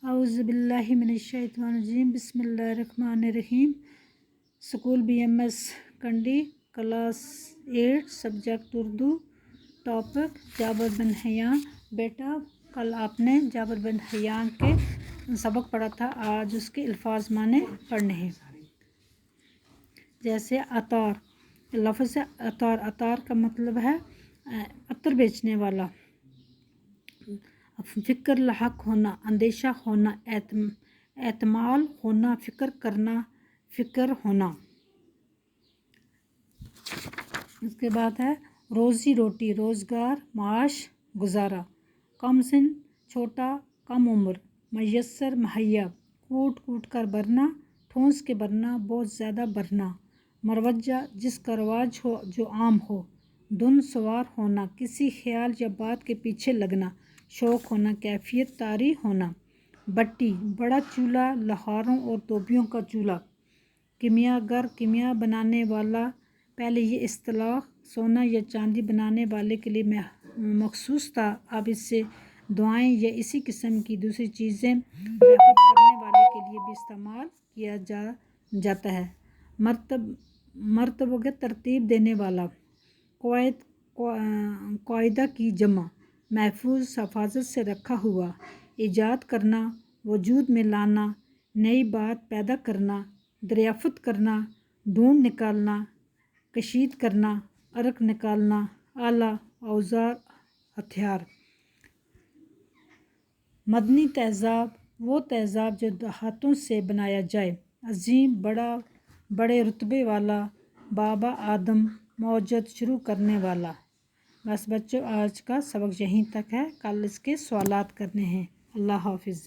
اعوذ باللہ من الشیطان الرجیم، بسم اللہ الرحمن الرحیم۔ School BMS Kundi, class 8، subject Urdu, topic Jabir bin Hayyan. بیٹا کل آپ نے جابر بن حیان کے سبق پڑھا تھا، آج اس کے الفاظ معنی پڑھنے ہیں۔ جیسے عطار، لفظ عطار، عطار کا مطلب ہے عطر بیچنے والا۔ فکر لاحق ہونا، اندیشہ ہونا، احتمال ہونا، فکر کرنا، فکر ہونا۔ اس کے بعد ہے روزی روٹی، روزگار، معاش، گزارا۔ کم سن، چھوٹا، کم عمر۔ میسر، مہیا، کوٹ کوٹ کر بھرنا، ٹھونس کے بھرنا، بہت زیادہ بھرنا۔ مروجہ، جس کا رواج ہو، جو عام ہو۔ دھن سوار ہونا، کسی خیال یا بات کے پیچھے لگنا، شوق ہونا، کیفیت طاری ہونا۔ بٹی، بڑا چولہا، لوہاروں اور دھوبیوں کا چولہا۔ کیمیا گر، کیمیا بنانے والا۔ پہلے یہ اصطلاح سونا یا چاندی بنانے والے کے لیے مخصوص تھا، اب اس سے دوائی یا اسی قسم کی دوسری چیزیں ریاست کرنے والے کے لیے بھی استعمال کیا جاتا ہے۔ مرتبہ ترتیب دینے والا۔ قاعدہ کی جمع، محفوظ، حفاظت سے رکھا ہوا۔ ایجاد کرنا، وجود میں لانا، نئی بات پیدا کرنا، دریافت کرنا، ڈھونڈ نکالنا، کشید کرنا، عرق نکالنا۔ آلہ، اوزار، ہتھیار۔ مدنی تہذاب، وہ تہذاب جو ہاتھوں سے بنایا جائے۔ عظیم، بڑا، بڑے رتبے والا، بابا آدم، موجد، شروع کرنے والا۔ بس بچوں، آج کا سبق یہیں تک ہے، کل اس کے سوالات کرنے ہیں۔ اللہ حافظ۔